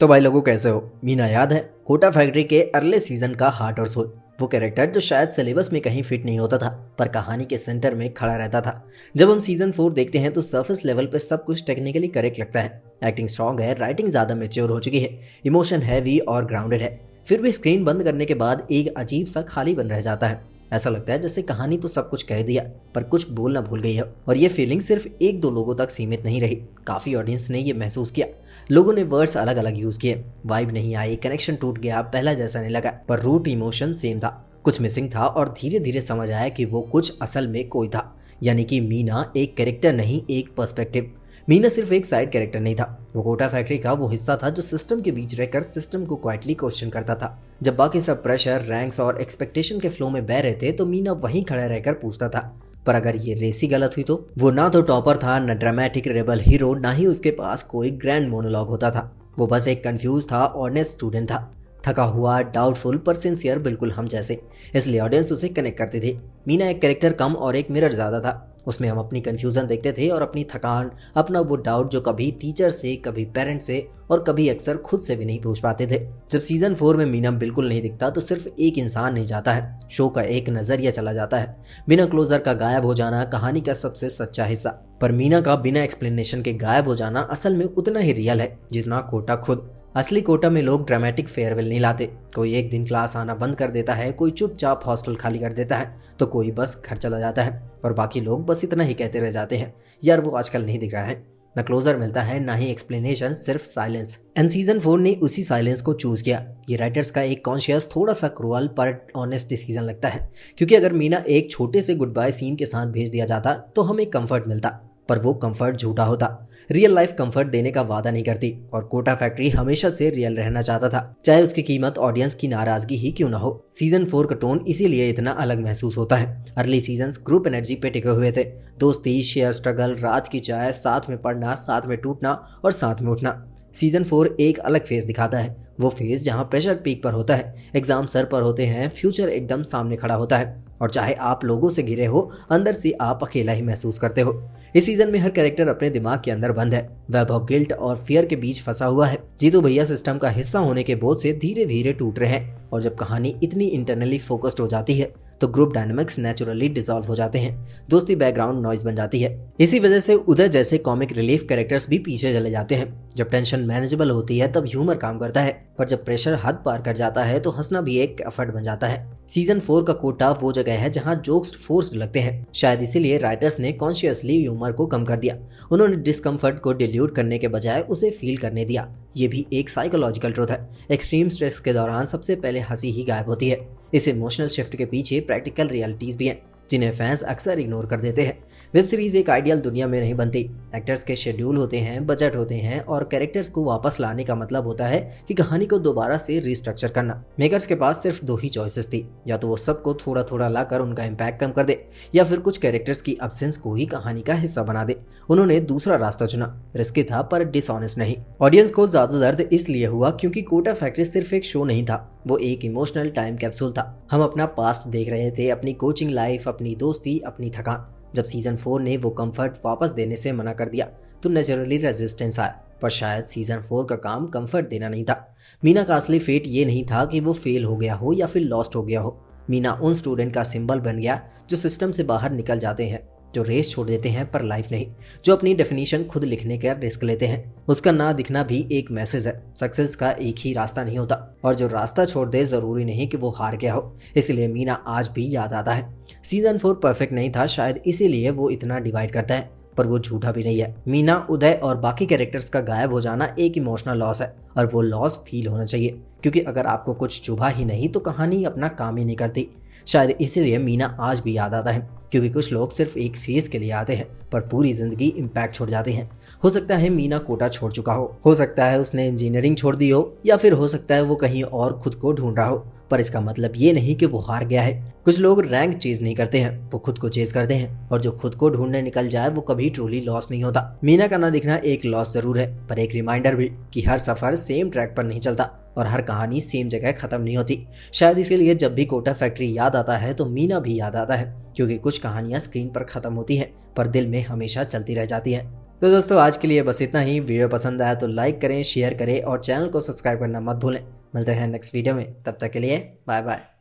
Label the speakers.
Speaker 1: तो भाई लोगों कैसे हो। मीना याद है कोटा फैक्ट्री के अर्ले सीजन का हार्ट और सोल, वो कैरेक्टर जो शायद सिलेबस में कहीं फिट नहीं होता था पर कहानी के सेंटर में खड़ा रहता था। जब हम सीजन 4 देखते हैं तो सरफेस लेवल पे सब कुछ टेक्निकली करेक्ट लगता है। एक्टिंग स्ट्रॉन्ग है, राइटिंग ज्यादा मेच्योर हो चुकी है, इमोशन हैवी और ग्राउंडेड है। फिर भी स्क्रीन बंद करने के बाद एक अजीब सा खाली बन रह जाता है। ऐसा लगता है जैसे कहानी तो सब कुछ कह दिया पर कुछ बोलना भूल गई है। और ये फीलिंग सिर्फ एक दो लोगों तक सीमित नहीं रही, काफी ऑडियंस ने ये महसूस किया। लोगों ने वर्ड्स अलग अलग यूज किए, वाइब नहीं आई, कनेक्शन टूट गया, पहला जैसा नहीं लगा, पर रूट इमोशन सेम था। कुछ मिसिंग था और धीरे धीरे समझ आया कि वो कुछ असल में कोई था, यानी कि मीना एक कैरेक्टर नहीं, एक पर्सपेक्टिव। मीना सिर्फ एक साइड कैरेक्टर नहीं था, वो कोटा फैक्ट्री का वो हिस्सा था जो सिस्टम के बीच रहकर सिस्टम को क्वाइटली क्वेश्चन करता था। जब बाकी सब प्रेशर, रैंक्स और एक्सपेक्टेशन के फ्लो में बह रहे थे तो मीना वहीं खड़ा रहकर पूछता था, पर अगर ये रेस ही गलत हुई तो? वो ना तो टॉपर था, न ड्रामेटिक रेबल हीरो, ना ही उसके पास कोई ग्रैंड मोनोलॉग होता था। वो बस एक कंफ्यूज था, ऑनेस्ट स्टूडेंट था, थका हुआ, डाउटफुल पर सिंसियर, बिल्कुल हम जैसे। इसलिए ऑडियंस उसे कनेक्ट करती थी। मीना एक कैरेक्टर कम और एक मिरर ज्यादा था। उसमें हम अपनी कंफ्यूजन देखते थे और अपनी थकान, अपना वो डाउट जो कभी टीचर से, कभी पेरेंट्स से और कभी अक्सर खुद से भी नहीं पूछ पाते थे। जब सीजन 4 में मीना बिल्कुल नहीं दिखता तो सिर्फ एक इंसान नहीं जाता है, शो का एक नजरिया चला जाता है। बिना क्लोजर का गायब हो जाना कहानी का सबसे सच्चा हिस्सा, पर मीना का बिना एक्सप्लेनेशन के गायब हो जाना असल में उतना ही रियल है जितना कोटा खुद। असली कोटा में लोग ड्रामेटिक फेयरवेल नहीं लाते। कोई एक दिन क्लास आना बंद कर देता है, कोई चुपचाप हॉस्टल खाली कर देता है, तो कोई बस घर चला जाता है और बाकी लोग बस इतना ही कहते रह जाते हैं, यार वो आजकल नहीं दिख रहा है। न क्लोजर मिलता है, ना ही एक्सप्लेनेशन, सिर्फ साइलेंस। एंड सीजन 4 ने उसी साइलेंस को चूज किया। ये राइटर्स का एक कॉन्शियस, थोड़ा सा क्रूअल पर ऑनेस्ट डिसीजन लगता है, क्योंकि अगर मीना एक छोटे से गुड बाय सीन के साथ भेज दिया जाता तो हमें कंफर्ट मिलता, पर वो कंफर्ट झूठा होता। रियल लाइफ कंफर्ट देने का वादा नहीं करती और कोटा फैक्ट्री हमेशा से रियल रहना चाहता था, चाहे उसकी कीमत ऑडियंस की नाराजगी ही क्यों ना हो। सीजन 4 का टोन इसीलिए इतना अलग महसूस होता है। अर्ली सीजन्स ग्रुप एनर्जी पे टिके हुए थे, दोस्ती, शेयर स्ट्रगल, रात की चाय, साथ में पढ़ना, साथ में टूटना और साथ में उठना। सीजन 4 एक अलग फेज दिखाता है, वो फेज जहाँ प्रेशर पीक पर होता है, एग्जाम सर पर होते हैं, फ्यूचर एकदम सामने खड़ा होता है और चाहे आप लोगों से घिरे हो, अंदर से आप अकेला ही महसूस करते हो। इस सीजन में हर कैरेक्टर अपने दिमाग के अंदर बंद है, वैभव गिल्ट और फियर के बीच फंसा हुआ है। जीतू भैया सिस्टम का हिस्सा होने के बोझ से धीरे धीरे टूट रहे हैं और जब कहानी इतनी इंटरनली फोकस्ड हो जाती है तो ग्रुप डायनामिक्स नेचुरली डिसॉल्व हो जाते हैं, दोस्ती बैकग्राउंड नॉइज बन जाती है। इसी वजह से उदय जैसे कॉमिक रिलीफ कैरेक्टर्स भी पीछे चले जाते हैं। जब टेंशन मैनेजेबल होती है तब ह्यूमर काम करता है, पर जब प्रेशर हद पार कर जाता है तो हंसना भी एक एफर्ट बन जाता है। सीजन 4 का कोटा वो जगह है जहां जोक्स फोर्स्ड लगते हैं, शायद इसीलिए राइटर्स ने कॉन्शियसली ह्यूमर को कम कर दिया। उन्होंने डिस्कम्फर्ट को डिल्यूट करने के बजाय उसे फील करने दिया। ये भी एक साइकोलॉजिकल ट्रुथ है, एक्सट्रीम स्ट्रेस के दौरान सबसे पहले हंसी ही गायब होती है। इस इमोशनल शिफ्ट के पीछे प्रैक्टिकल रियलिटीज भी हैं जिन्हें फैंस अक्सर इग्नोर कर देते हैं। वेब सीरीज एक आइडियल दुनिया में नहीं बनती। एक्टर्स के शेड्यूल होते हैं, बजट होते हैं और कैरेक्टर्स को वापस लाने का मतलब होता है कि कहानी को दोबारा से रिस्ट्रक्चर करना। मेकर्स के पास सिर्फ दो ही चॉइसेस थी, या तो वो सबको थोड़ा थोड़ा लाकर उनका इम्पैक्ट कम कर दे या फिर कुछ कैरेक्टर्स की अब्सेंस को ही कहानी का हिस्सा बना दे। उन्होंने दूसरा रास्ता चुना, रिस्की था पर डिसऑनेस्ट नहीं। ऑडियंस को ज्यादा दर्द इसलिए हुआ क्योंकि कोटा फैक्ट्री सिर्फ एक शो नहीं था, वो एक इमोशनल टाइम कैप्सूल था। हम अपना पास्ट देख रहे थे, अपनी कोचिंग लाइफ, अपनी दोस्ती, अपनी थकान। जब सीजन 4 ने वो कंफर्ट वापस देने से मना कर दिया तो नेचुरली रेजिस्टेंस आया, पर शायद सीजन 4 का काम कंफर्ट देना नहीं था। मीना का असली फेट ये नहीं था कि वो फेल हो गया हो या फिर लॉस्ट हो गया हो। मीना उन स्टूडेंट का सिंबल बन गया जो सिस्टम से बाहर निकल जाते हैं, जो रेस छोड़ देते हैं पर लाइफ नहीं, जो अपनी डेफिनेशन खुद लिखने का रिस्क लेते हैं। उसका ना दिखना भी एक मैसेज है, सक्सेस का एक ही रास्ता नहीं होता और जो रास्ता छोड़ दे जरूरी नहीं कि वो हार गया हो। इसलिए मीना आज भी याद आता है। सीजन 4 परफेक्ट नहीं था, शायद इसीलिए वो इतना डिवाइड करता है, पर वो झूठा भी नहीं है। मीना, उदय और बाकी कैरेक्टर्स का गायब हो जाना एक इमोशनल लॉस है और वो लॉस फील होना चाहिए, क्योंकि अगर आपको कुछ चुभा ही नहीं तो कहानी अपना काम ही नहीं करती। शायद इसीलिए मीना आज भी याद आता है, क्योंकि कुछ लोग सिर्फ एक फेज के लिए आते हैं पर पूरी जिंदगी इम्पैक्ट छोड़ जाते हैं। हो सकता है मीना कोटा छोड़ चुका हो सकता है उसने इंजीनियरिंग छोड़ दी हो, या फिर हो सकता है वो कहीं और खुद को ढूंढ रहा हो, पर इसका मतलब ये नहीं कि वो हार गया है। कुछ लोग रैंक चेज नहीं करते हैं, वो खुद को चेज करते हैं, और जो खुद को ढूंढने निकल जाए वो कभी ट्रूली लॉस नहीं होता। मीना का ना दिखना एक लॉस जरूर है, पर एक रिमाइंडर भी कि हर सफर सेम ट्रैक पर नहीं चलता और हर कहानी सेम जगह खत्म नहीं होती। शायद इसीलिए जब भी कोटा फैक्ट्री याद आता है तो मीना भी याद आता है, क्योंकि कुछ कहानियां स्क्रीन पर खत्म होती हैं पर दिल में हमेशा चलती रह जाती हैं। तो दोस्तों आज के लिए बस इतना ही। वीडियो पसंद आया तो लाइक करें, शेयर करें और चैनल को सब्सक्राइब करना मत भूलें। मिलते हैं नेक्स्ट वीडियो में, तब तक के लिए बाय बाय।